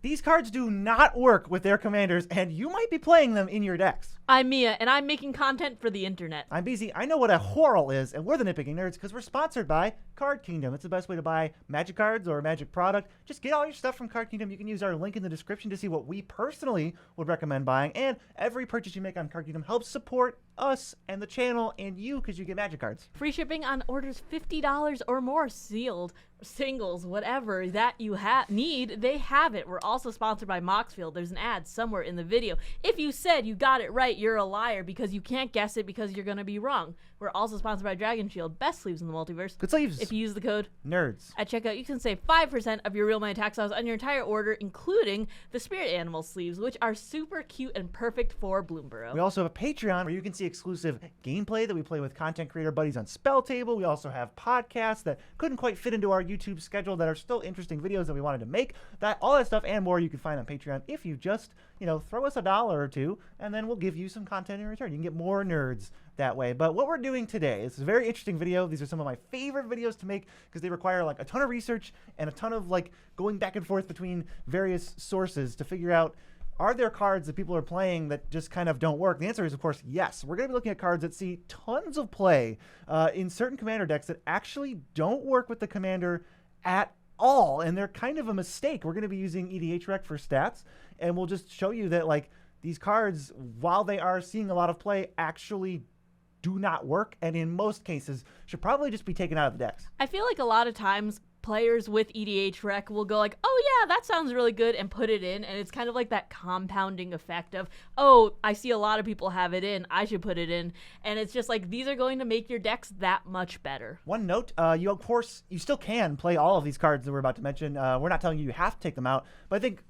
These cards do not work with their commanders, and you might be playing them in your decks. I'm Mia, and I'm making content for the internet. I'm BZ. I know what a Horrel is, and we're the Nitpicking Nerds because we're sponsored by Card Kingdom. It's the best way to buy Magic cards or a Magic product. Just get all your stuff from Card Kingdom. You can use our link in the description to see what we personally would recommend buying, and every purchase you make on Card Kingdom helps support us and the channel and you because you get Magic cards. Free shipping on orders $50 or more, sealed, singles, whatever that you need, they have it. We're also sponsored by Moxfield. There's an ad somewhere in the video. If you said you got it right, you're a liar because you can't guess it because you're going to be wrong. We're also sponsored by Dragon Shield, best sleeves in the multiverse. Good sleeves. If you use the code Nerds at checkout, you can save 5% of your real money tax dollars on your entire order, including the Spirit Animal sleeves, which are super cute and perfect for Bloomborough. We also have a Patreon where you can see exclusive gameplay that we play with content creator buddies on Spell Table. We also have podcasts that couldn't quite fit into our YouTube schedule that are still interesting videos that we wanted to make. All that stuff and more you can find on Patreon if you just, throw us $1 or $2, and then we'll give you some content in return. You can get more nerds that way. But what we're doing today is a very interesting video. These are some of my favorite videos to make because they require a ton of research and a ton of going back and forth between various sources to figure out, are there cards that people are playing that just kind of don't work? The answer is, of course, yes. We're going to be looking at cards that see tons of play in certain commander decks that actually don't work with the commander at all, and they're kind of a mistake. We're going to be using EDH Rec for stats, and we'll just show you that these cards, while they are seeing a lot of play, actually do not work, and in most cases should probably just be taken out of the decks. I feel like a lot of times players with EDH Rec will go oh yeah, that sounds really good, and put it in, and it's kind of like that compounding effect of, oh, I see a lot of people have it in, I should put it in, and it's just these are going to make your decks that much better. One note, you still can play all of these cards that we're about to mention. We're not telling you have to take them out, but I think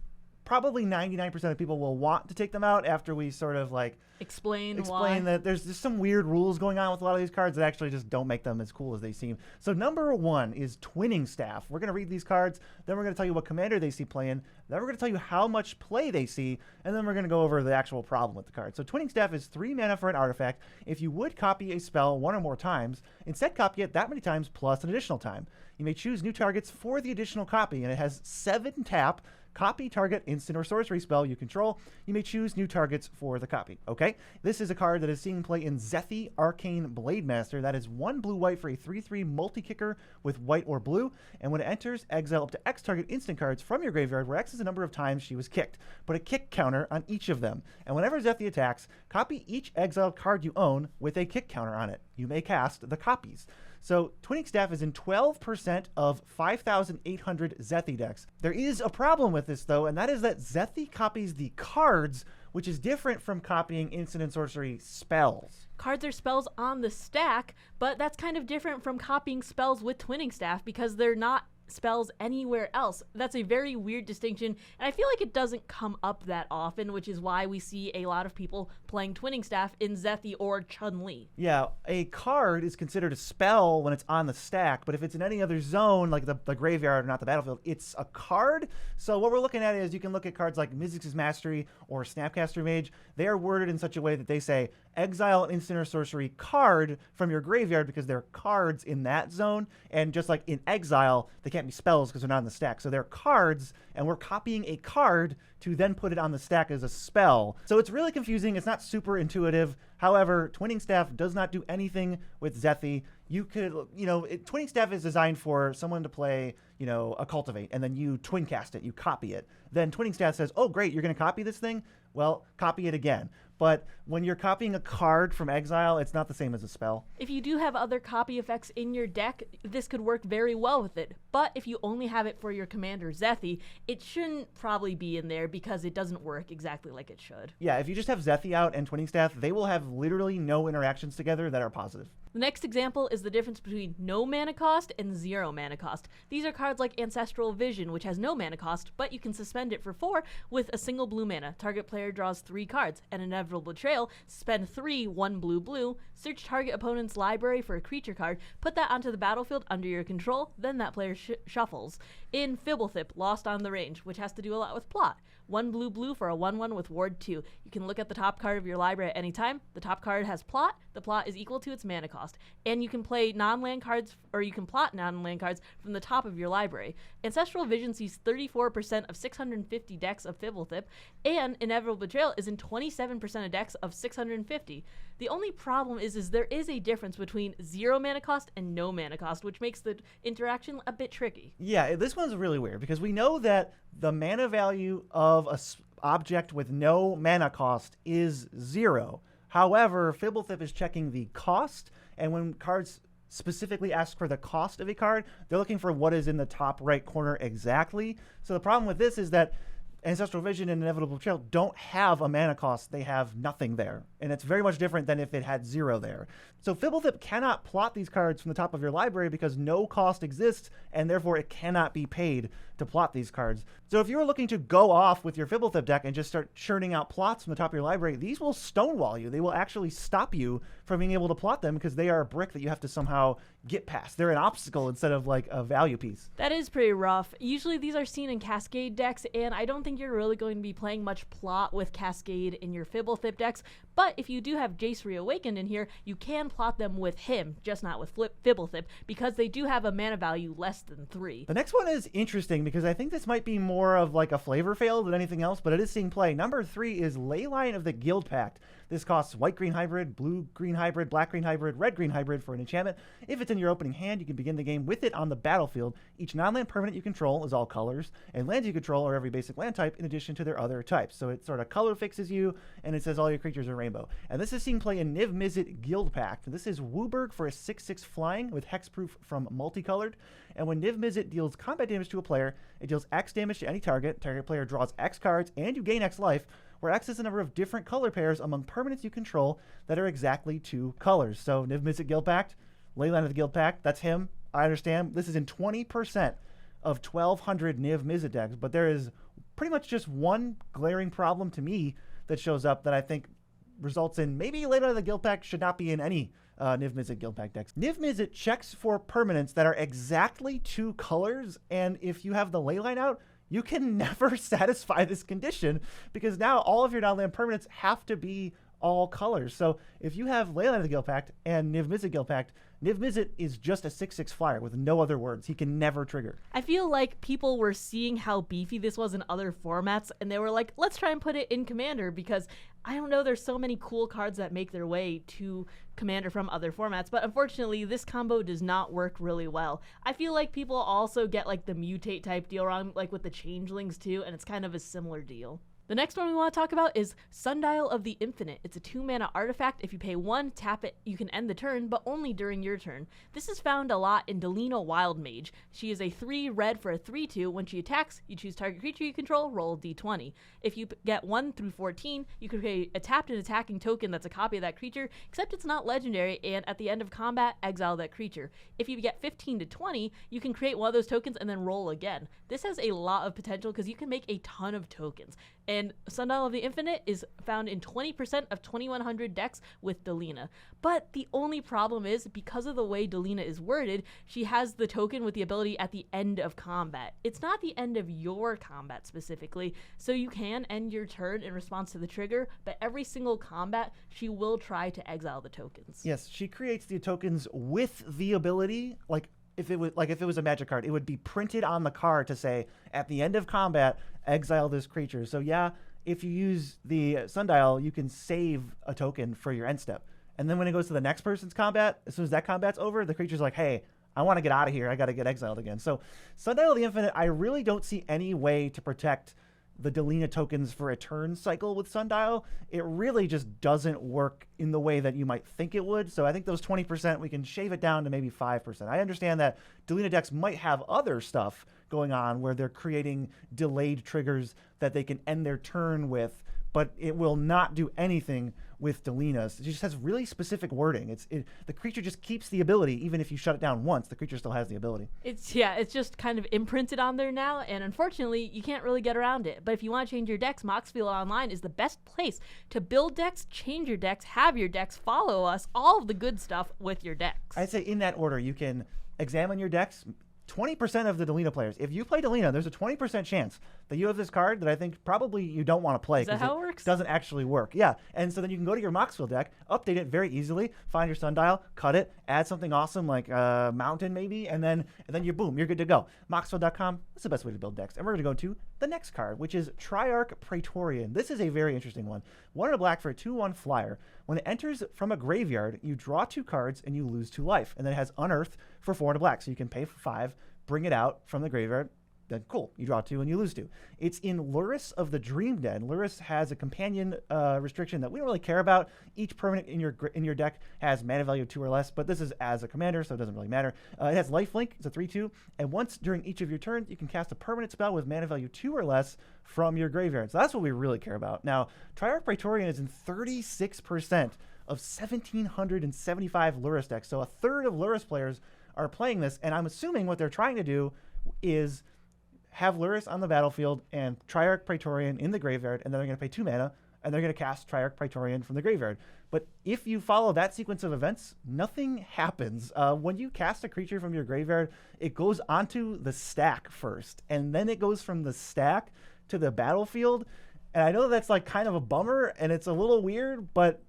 probably 99% of people will want to take them out after we sort of explain why. That there's just some weird rules going on with a lot of these cards that actually just don't make them as cool as they seem. So number one is Twinning Staff. We're going to read these cards, then we're going to tell you what commander they see playing, then we're going to tell you how much play they see, and then we're going to go over the actual problem with the card. So Twinning Staff is 3 mana for an artifact. If you would copy a spell 1 or more times, instead copy it that many times plus an additional time. You may choose new targets for the additional copy, and it has 7 tap. Copy target instant or sorcery spell you control. You may choose new targets for the copy. Okay, this is a card that is seeing play in Zethi Arcane Blademaster. That is 1 blue-white for a 3/3 multi-kicker with white or blue. And when it enters, exile up to X target instant cards from your graveyard, where X is the number of times she was kicked. Put a kick counter on each of them. And whenever Zethi attacks, copy each exiled card you own with a kick counter on it. You may cast the copies. So Twinning Staff is in 12% of 5,800 Zethi decks. There is a problem with this, though, and that is that Zethi copies the cards, which is different from copying instant and sorcery spells. Cards are spells on the stack, but that's kind of different from copying spells with Twinning Staff because they're not spells anywhere else. That's a very weird distinction, and I feel like it doesn't come up that often, which is why we see a lot of people playing Twinning Staff in Zethi or Chun-Li. Yeah, a card is considered a spell when it's on the stack, but if it's in any other zone, like the graveyard or not the battlefield, it's a card. So what we're looking at is you can look at cards like Mizzix's Mastery or Snapcaster Mage. They are worded in such a way that they say, exile an instant or sorcery card from your graveyard because they're cards in that zone, and just like in exile, they can't be spells because they're not on the stack. So they're cards, and we're copying a card to then put it on the stack as a spell. So it's really confusing. It's not super intuitive. However, Twinning Staff does not do anything with Zethi. You could, Twinning Staff is designed for someone to play, a Cultivate, and then you twin cast it, you copy it. Then Twinning Staff says, oh, great, you're going to copy this thing? Well, copy it again. But when you're copying a card from exile, it's not the same as a spell. If you do have other copy effects in your deck, this could work very well with it. But if you only have it for your commander Zethi, it shouldn't probably be in there because it doesn't work exactly like it should. Yeah, if you just have Zethi out and Twinning Staff, they will have literally no interactions together that are positive. The next example is the difference between no mana cost and 0 mana cost. These are cards like Ancestral Vision, which has no mana cost, but you can suspend it for 4 with a single blue mana. Target player draws 3 cards. An Inevitable Betrayal, spend 3, 1 blue, search target opponent's library for a creature card, put that onto the battlefield under your control, then that player shuffles. In Fibblethip, Lost on the Range, which has to do a lot with plot. 1 blue for a 1/1 with Ward 2. You can look at the top card of your library at any time. The top card has plot. The plot is equal to its mana cost. cost. And you can play non-land cards, or you can plot non-land cards from the top of your library. Ancestral Vision sees 34% of 650 decks of Fibblethip, and Inevitable Betrayal is in 27% of decks of 650. The only problem is there is a difference between 0 mana cost and no mana cost, which makes the interaction a bit tricky. Yeah, this one's really weird because we know that the mana value of a object with no mana cost is 0. However, Fibblethip is checking the cost, and when cards specifically ask for the cost of a card, they're looking for what is in the top right corner exactly. So the problem with this is that Ancestral Vision and Inevitable Betrayal don't have a mana cost. They have nothing there. And it's very much different than if it had 0 there. So Fibblethip cannot plot these cards from the top of your library because no cost exists, and therefore it cannot be paid to plot these cards. So if you're looking to go off with your Fibblethip deck and just start churning out plots from the top of your library, these will stonewall you. They will actually stop you from being able to plot them because they are a brick that you have to somehow get past. They're an obstacle instead of like a value piece. That is pretty rough. Usually these are seen in Cascade decks, and I don't think you're really going to be playing much plot with Cascade in your Fibblethip decks. But if you do have Jace Reawakened in here, you can plot them with him, just not with Fibblethip, because they do have a mana value less than 3. The next one is interesting because I think this might be more of like a flavor fail than anything else, but it is seeing play. Number 3 is Leyline of the Guild Pact. This costs white-green hybrid, blue-green hybrid, black-green hybrid, red-green hybrid for an enchantment. If it's in your opening hand, you can begin the game with it on the battlefield. Each non-land permanent you control is all colors, and lands you control are every basic land type in addition to their other types. So it sort of color fixes you, and it says all your creatures are rainbow. And this is seeing play in Niv Mizzet Guild Pact. This is Wooburg for a 6/6 flying with hexproof from multicolored. And when Niv Mizzet deals combat damage to a player, it deals X damage to any target. Target player draws X cards, and you gain X life, where X is the number of different color pairs among permanents you control that are exactly 2 colors. So Niv Mizzet Guild Pact, Leyline of the Guild Pact, that's him. I understand. This is in 20% of 1,200 Niv Mizzet decks, but there is pretty much just one glaring problem to me that shows up that I think results in maybe Leyline of the Guild Pact should not be in any Niv Mizzet Guild Pact decks. Niv Mizzet checks for permanents that are exactly 2 colors, and if you have the Leyline out, you can never satisfy this condition because now all of your non-land permanents have to be all colors. So if you have Leyline of the Guild Pact and Niv Mizzet Guild Pact, Niv Mizzet is just a 6/6 flyer with no other words. He can never trigger. I feel like people were seeing how beefy this was in other formats, and they were like, let's try and put it in Commander because, I don't know, there's so many cool cards that make their way to Commander from other formats, but unfortunately this combo does not work really well. I feel like people also get like the mutate type deal wrong, like with the changelings too, and it's kind of a similar deal. The next one we want to talk about is Sundial of the Infinite. It's a 2-mana artifact. If you pay 1, tap it, you can end the turn, but only during your turn. This is found a lot in Delina Wildmage. She is a 3 red for a 3/2. When she attacks, you choose target creature you control, roll d20. If you get 1 through 14, you can create a tapped and attacking token that's a copy of that creature, except it's not legendary, and at the end of combat, exile that creature. If you get 15 to 20, you can create one of those tokens and then roll again. This has a lot of potential because you can make a ton of tokens. And Sundial of the Infinite is found in 20% of 2,100 decks with Delina. But the only problem is, because of the way Delina is worded, she has the token with the ability at the end of combat. It's not the end of your combat specifically, so you can end your turn in response to the trigger, but every single combat, she will try to exile the tokens. Yes, she creates the tokens with the ability, if it was a magic card, it would be printed on the card to say, at the end of combat, exile this creature. So yeah, if you use the Sundial, you can save a token for your end step. And then when it goes to the next person's combat, as soon as that combat's over, the creature's like, hey, I want to get out of here. I got to get exiled again. So Sundial of the Infinite, I really don't see any way to protect the Delina tokens for a turn cycle with Sundial. It really just doesn't work in the way that you might think it would. So I think those 20%, we can shave it down to maybe 5%. I understand that Delina decks might have other stuff going on where they're creating delayed triggers that they can end their turn with, but it will not do anything with Delina's. It just has really specific wording. The creature just keeps the ability, even if you shut it down once, the creature still has the ability. It's just kind of imprinted on there now, and unfortunately, you can't really get around it. But if you want to change your decks, Moxfield Online is the best place to build decks, change your decks, have your decks, follow us, all of the good stuff with your decks. I'd say in that order, you can examine your decks. 20% of the Delina players, if you play Delina, there's a 20% chance that you have this card that I think probably you don't want to play. Is that how it works? Doesn't actually work. Yeah. And so then you can go to your Moxfield deck, update it very easily, find your sundial, cut it, add something awesome like Mountain maybe, and then you're good to go. Moxfield.com, that's the best way to build decks. And we're going to go to the next card, which is Triarch Praetorian. This is a very interesting one. 1 and a black for a 2/1 flyer. When it enters from a graveyard, you draw 2 cards and you lose 2 life. And then it has Unearth for 4 and a black. So you can pay for 5, bring it out from the graveyard. Then cool, you draw 2 and you lose 2. It's in Lurrus of the Dream Den. Lurrus has a companion restriction that we don't really care about. Each permanent in your deck has mana value 2 or less, but this is as a commander, so it doesn't really matter. It has lifelink, it's a 3/2, and once during each of your turns, you can cast a permanent spell with mana value 2 or less from your graveyard. So that's what we really care about. Now, Triarch Praetorian is in 36% of 1,775 Lurrus decks, so a third of Lurrus players are playing this, and I'm assuming what they're trying to do is have Lurrus on the battlefield and Triarch Praetorian in the graveyard, and then they're going to pay 2 mana, and they're going to cast Triarch Praetorian from the graveyard. But if you follow that sequence of events, nothing happens. When you cast a creature from your graveyard, it goes onto the stack first, and then it goes from the stack to the battlefield. And I know that's like kind of a bummer, and it's a little weird, but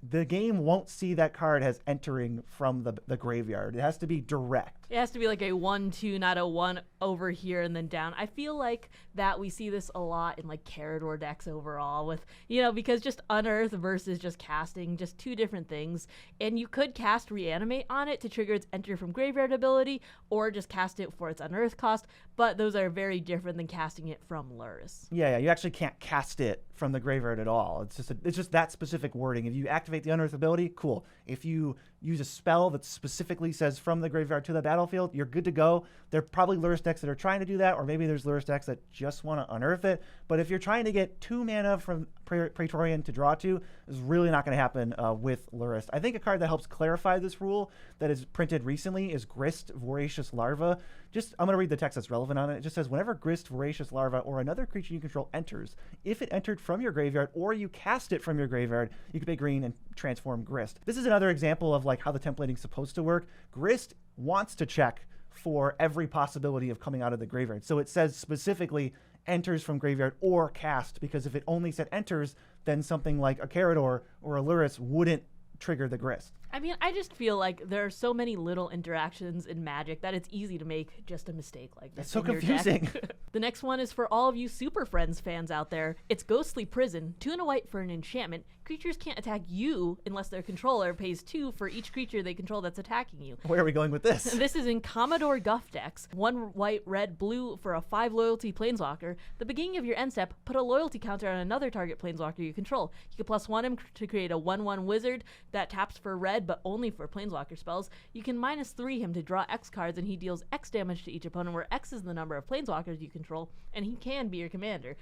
the game won't see that card as entering from the graveyard. It has to be direct. It has to be like a 1/2, not a 1 over here and then down. I feel like that we see this a lot in like Carador decks overall with, because just Unearth versus just casting, just 2 different things. And you could cast Reanimate on it to trigger its enter from graveyard ability, or just cast it for its Unearth cost, but those are very different than casting it from Lurrus. Yeah, you actually can't cast it from the graveyard at all. It's just that specific wording. If you activate the Unearth ability, cool. If you use a spell that specifically says from the graveyard to the battlefield, you're good to go. There are probably Lurrus decks that are trying to do that, or maybe there's Lurrus decks that just want to unearth it. But if you're trying to get 2 mana from Praetorian to draw 2, it's really not going to happen with Lurrus. I think a card that helps clarify this rule that is printed recently is Grist Voracious Larva. I'm going to read the text that's relevant on it. It just says, whenever Grist Voracious Larva or another creature you control enters, if it entered from your graveyard or you cast it from your graveyard, you can pay green and transform Grist. This is another example of like how the templating is supposed to work. Grist wants to check for every possibility of coming out of the graveyard. So it says specifically enters from graveyard or cast, because if it only said enters, then something like a Carador or a Lurrus wouldn't trigger the Grist. I mean, I just feel like there are so many little interactions in Magic that it's easy to make just a mistake like this. It's so confusing. The next one is for all of you Super Friends fans out there. It's Ghostly Prison, 2 and a white for an enchantment. Creatures can't attack you unless their controller pays 2 for each creature they control that's attacking you. Where are we going with this? This is in Commodore Guff decks. 1 white, red, blue for a 5 loyalty planeswalker. The beginning of your end step, put a loyalty counter on another target planeswalker you control. You can +1 him to create a 1/1 wizard that taps for red but only for planeswalker spells. You can -3 him to draw X cards, and he deals X damage to each opponent, where X is the number of planeswalkers you control, and he can be your commander.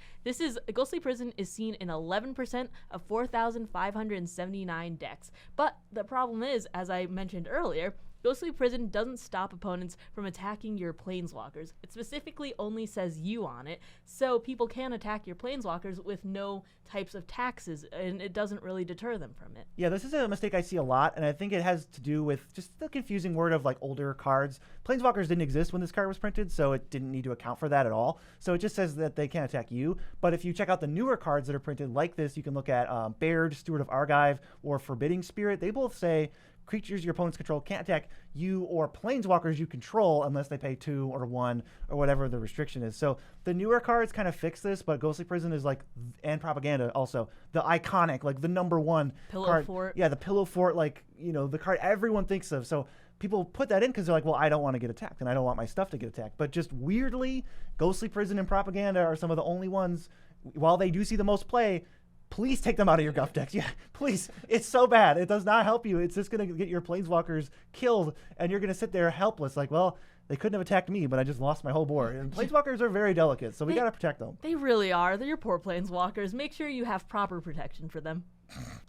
Ghostly Prison is seen in 11% of 4,579 decks. But the problem is, as I mentioned earlier, Ghostly Prison doesn't stop opponents from attacking your planeswalkers. It specifically only says you on it, so people can attack your planeswalkers with no types of taxes, and it doesn't really deter them from it. Yeah, this is a mistake I see a lot, and I think it has to do with just the confusing word of like older cards. Planeswalkers didn't exist when this card was printed, so it didn't need to account for that at all. So it just says that they can't attack you. But if you check out the newer cards that are printed like this, you can look at Baird, Steward of Argive, or Forbidding Spirit. They both say creatures your opponents control can't attack you or planeswalkers you control unless they pay 2 or 1 or whatever the restriction is. So the newer cards kind of fix this, but Ghostly Prison is like, and Propaganda also, the iconic, like the #1 Pillow card. Fort. Yeah, the Pillow Fort, like, the card everyone thinks of. So people put that in because they're like, well, I don't want to get attacked and I don't want my stuff to get attacked. But just weirdly, Ghostly Prison and Propaganda are some of the only ones, while they do see the most play, please take them out of your Guff decks. Yeah, please. It's so bad. It does not help you. It's just going to get your planeswalkers killed, and you're going to sit there helpless like, well, they couldn't have attacked me, but I just lost my whole board. And planeswalkers are very delicate, so we got to protect them. They really are. They're your poor planeswalkers. Make sure you have proper protection for them.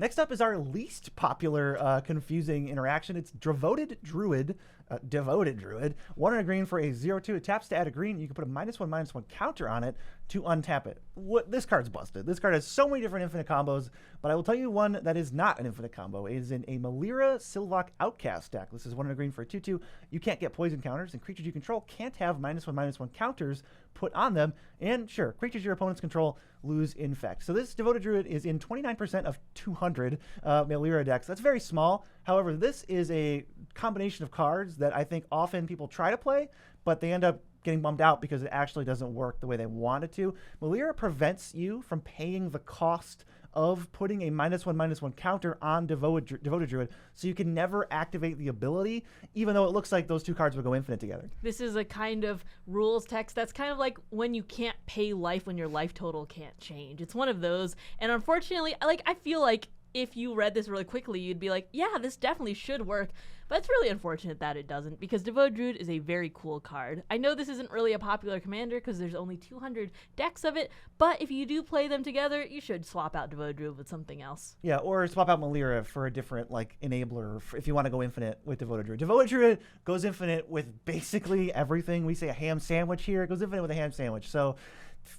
Next up is our least popular confusing interaction. It's Devoted Druid. 1 and a green for a 0/2. It taps to add a green. You can put a -1/-1 counter on it to untap it. this card's busted. This card has so many different infinite combos, but I will tell you one that is not an infinite combo. It is in a Melira Sylvok Outcast deck. This is 1 and a green for a 2/2. You can't get poison counters, and creatures you control can't have -1/-1 counters put on them. And sure, creatures your opponents control lose infect. So this Devoted Druid is in 29% of 200 Melira decks. That's very small. However, this is a combination of cards that I think often people try to play, but they end up getting bummed out because it actually doesn't work the way they want it to. Melira prevents you from paying the cost of putting a -1/-1 counter on Devoted Druid, so you can never activate the ability, even though it looks like those two cards would go infinite together. This is a kind of rules text that's kind of like when you can't pay life when your life total can't change. It's one of those, and unfortunately, I feel like if you read this really quickly, you'd be like, yeah, this definitely should work. But it's really unfortunate that it doesn't, because Devoted Druid is a very cool card. I know this isn't really a popular commander because there's only 200 decks of it, but if you do play them together, you should swap out Devoted Druid with something else. Yeah, or swap out Melira for a different enabler if you want to go infinite with Devoted Druid. Devoted Druid goes infinite with basically everything. We say a ham sandwich here. It goes infinite with a ham sandwich. So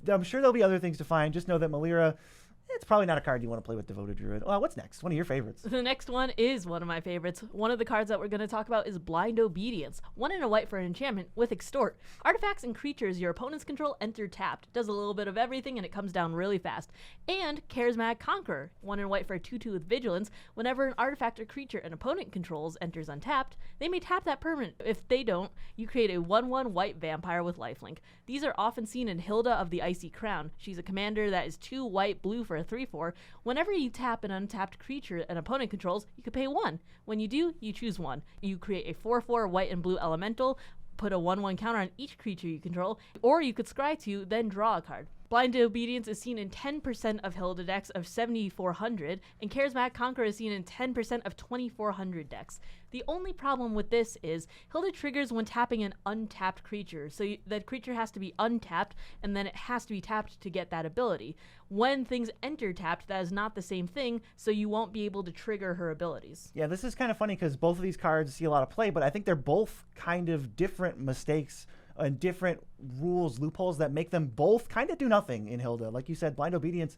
I'm sure there'll be other things to find. Just know that Melira, it's probably not a card you want to play with Devoted Druid. Well, what's next? One of your favorites. The next one is one of my favorites. One of the cards that we're going to talk about is Blind Obedience. 1 and a white for an enchantment with Extort. Artifacts and creatures your opponents control enter tapped. Does a little bit of everything and it comes down really fast. And Charismatic Conqueror. 1 and a white for a 2/2 with Vigilance. Whenever an artifact or creature an opponent controls enters untapped, they may tap that permanent. If they don't, you create a 1/1 white vampire with lifelink. These are often seen in Hilda of the Icy Crown. She's a commander that is 2 white blue for a 3/4. Whenever you tap an untapped creature an opponent controls, you can pay 1. When you do, you choose 1. You create a 4/4 white and blue elemental, put a 1/1 counter on each creature you control, or you could scry 2, then draw a card. Blind Obedience is seen in 10% of Hilda decks of 7,400, and Charismatic Conqueror is seen in 10% of 2,400 decks. The only problem with this is Hilda triggers when tapping an untapped creature, so that creature has to be untapped, and then it has to be tapped to get that ability. When things enter tapped, that is not the same thing, so you won't be able to trigger her abilities. Yeah, this is kind of funny because both of these cards see a lot of play, but I think they're both kind of different mistakes and different rules, loopholes that make them both kind of do nothing in Hilda. Like you said, Blind Obedience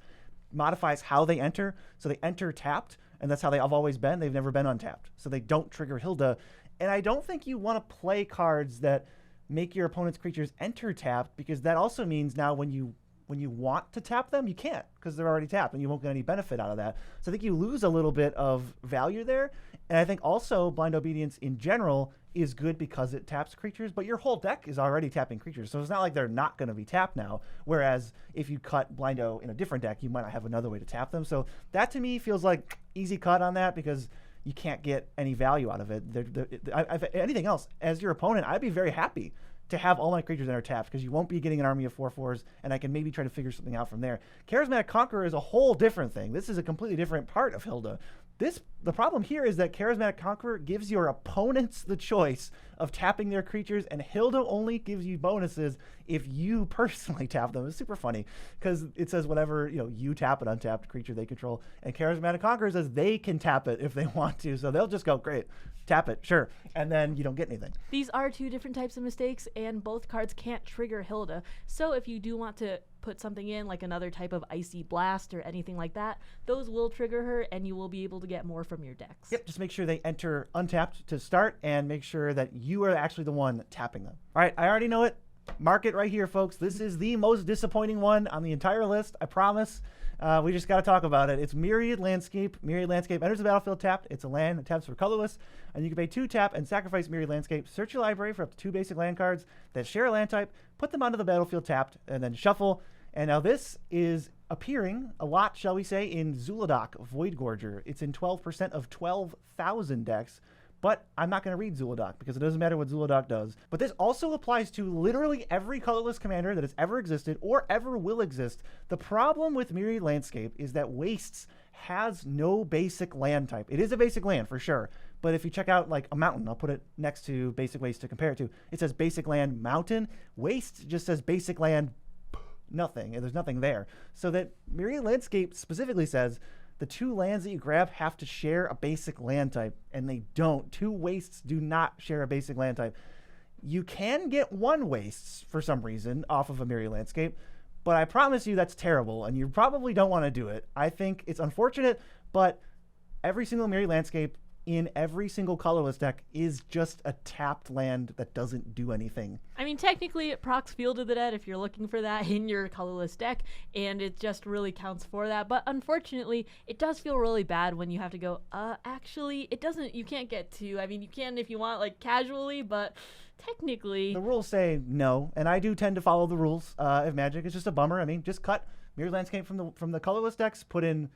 modifies how they enter, so they enter tapped, and that's how they have always been. They've never been untapped, so they don't trigger Hilda. And I don't think you want to play cards that make your opponent's creatures enter tapped, because that also means now when you want to tap them, you can't, because they're already tapped, and you won't get any benefit out of that. So I think you lose a little bit of value there. And I think also Blind Obedience in general is good because it taps creatures, but your whole deck is already tapping creatures. So it's not like they're not going to be tapped now. Whereas if you cut Blindo in a different deck, you might not have another way to tap them. So that to me feels like easy cut on that, because you can't get any value out of it. If anything else, as your opponent, I'd be very happy to have all my creatures that are tapped, because you won't be getting an army of 4/4s, and I can maybe try to figure something out from there. Charismatic Conqueror is a whole different thing. This is a completely different part of Hilda. The problem here is that Charismatic Conqueror gives your opponents the choice of tapping their creatures, and Hilda only gives you bonuses if you personally tap them. It's super funny because it says whenever you tap an untapped creature they control, and Charismatic Conqueror says they can tap it if they want to. So they'll just go, great, tap it, sure, and then you don't get anything. These are two different types of mistakes, and both cards can't trigger Hilda. So if you do want to put something in, like another type of Icy Blast or anything like that, those will trigger her, and you will be able to get more from your decks. Yep, just make sure they enter untapped to start, and make sure that you are actually the one tapping them. All right, I already know it. Mark it right here, folks. This is the most disappointing one on the entire list, I promise. We just got to talk about it. It's Myriad Landscape. Myriad Landscape enters the battlefield tapped. It's a land that taps for colorless, and you can pay 2 tap and sacrifice Myriad Landscape. Search your library for up to 2 basic land cards that share a land type, put them onto the battlefield tapped, and then shuffle. And now this is appearing a lot, shall we say, in Zuladoc Voidgorger. It's in 12% of 12,000 decks. But I'm not going to read Zuladoc because it doesn't matter what Zuladoc does. But this also applies to literally every colorless commander that has ever existed or ever will exist. The problem with Myriad Landscape is that Wastes has no basic land type. It is a basic land for sure. But if you check out like a mountain, I'll put it next to basic waste to compare it to. It says basic land mountain. Waste just says basic land nothing. And there's nothing there. So that Myriad Landscape specifically says the 2 lands that you grab have to share a basic land type, and they don't. 2 wastes do not share a basic land type. You can get 1 wastes for some reason off of a Myriad Landscape, but I promise you that's terrible, and you probably don't want to do it. I think it's unfortunate, but every single Mirri landscape in every single colorless deck is just a tapped land that doesn't do anything. I mean, technically, it procs Field of the Dead if you're looking for that in your colorless deck, and it just really counts for that. But unfortunately, it does feel really bad when you have to go, actually, it doesn't, you can't get to. I mean, you can if you want, like, casually, but technically. The rules say no, and I do tend to follow the rules of Magic. It's just a bummer. I mean, just cut Mirror Landscape from the colorless decks, put in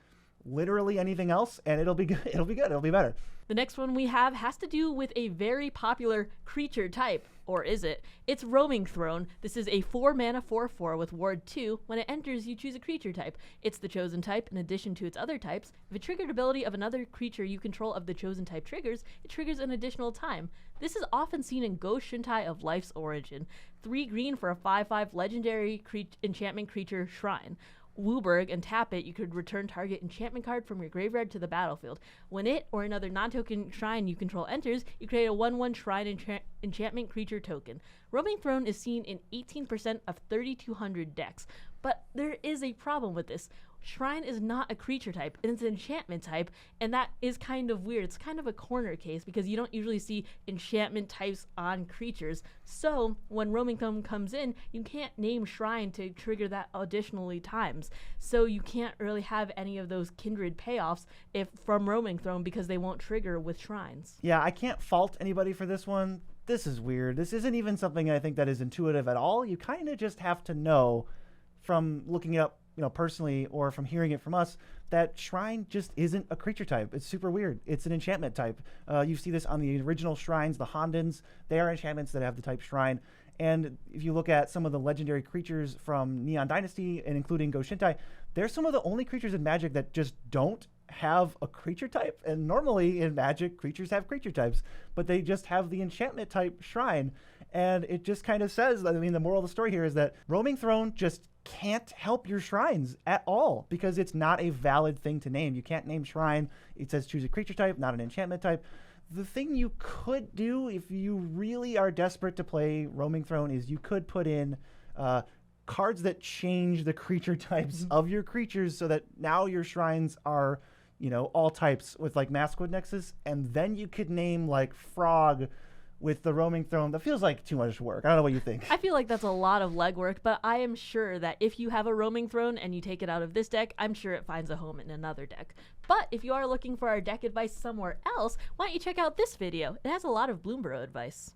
literally anything else, and it'll be good. It'll be good. It'll be better. The next one we have has to do with a very popular creature type. Or is it? It's Roaming Throne. This is a 4-mana 4/4 with Ward 2. When it enters, you choose a creature type. It's the chosen type in addition to its other types. If a triggered ability of another creature you control of the chosen type triggers, it triggers an additional time. This is often seen in Ghost Shintai of Life's Origin. 3 green for a 5/5 legendary enchantment creature Shrine. Wooburg, and tap it, you could return target enchantment card from your graveyard to the battlefield. When it or another non-token shrine you control enters, you create a 1/1 shrine enchantment creature token. Roaming Throne is seen in 18% of 3,200 decks, but there is a problem with this. Shrine is not a creature type, it's an enchantment type, and that is kind of weird. It's kind of a corner case because you don't usually see enchantment types on creatures. So when Roaming Throne comes in, you can't name Shrine to trigger that additionally times. So you can't really have any of those kindred payoffs from Roaming Throne because they won't trigger with Shrines. Yeah, I can't fault anybody for this one. This is weird. This isn't even something I think that is intuitive at all. You kind of just have to know from looking it up, personally, or from hearing it from us, that Shrine just isn't a creature type. It's super weird. It's an enchantment type. You see this on the original Shrines, the Hondens. They are enchantments that have the type Shrine. And if you look at some of the legendary creatures from Neon Dynasty, and including Ghost Shintai, they're some of the only creatures in Magic that just don't have a creature type. And normally in Magic, creatures have creature types, but they just have the enchantment type Shrine. And it just kind of says, I mean, the moral of the story here is that Roaming Throne just can't help your shrines at all because it's not a valid thing to name. You can't name Shrine. It says choose a creature type, not an enchantment type. The thing you could do if you really are desperate to of Roaming Throne is you could put in cards that change the creature types of your creatures so that now your shrines are, all types with like Maskwood Nexus, and then you could name like Frog with the Roaming Throne. That feels like too much work. I don't know what you think. I feel like that's a lot of legwork, but I am sure that if you have a Roaming Throne and you take it out of this deck, I'm sure it finds a home in another deck. But if you are looking for our deck advice somewhere else, why don't you check out this video? It has a lot of Bloomborough advice.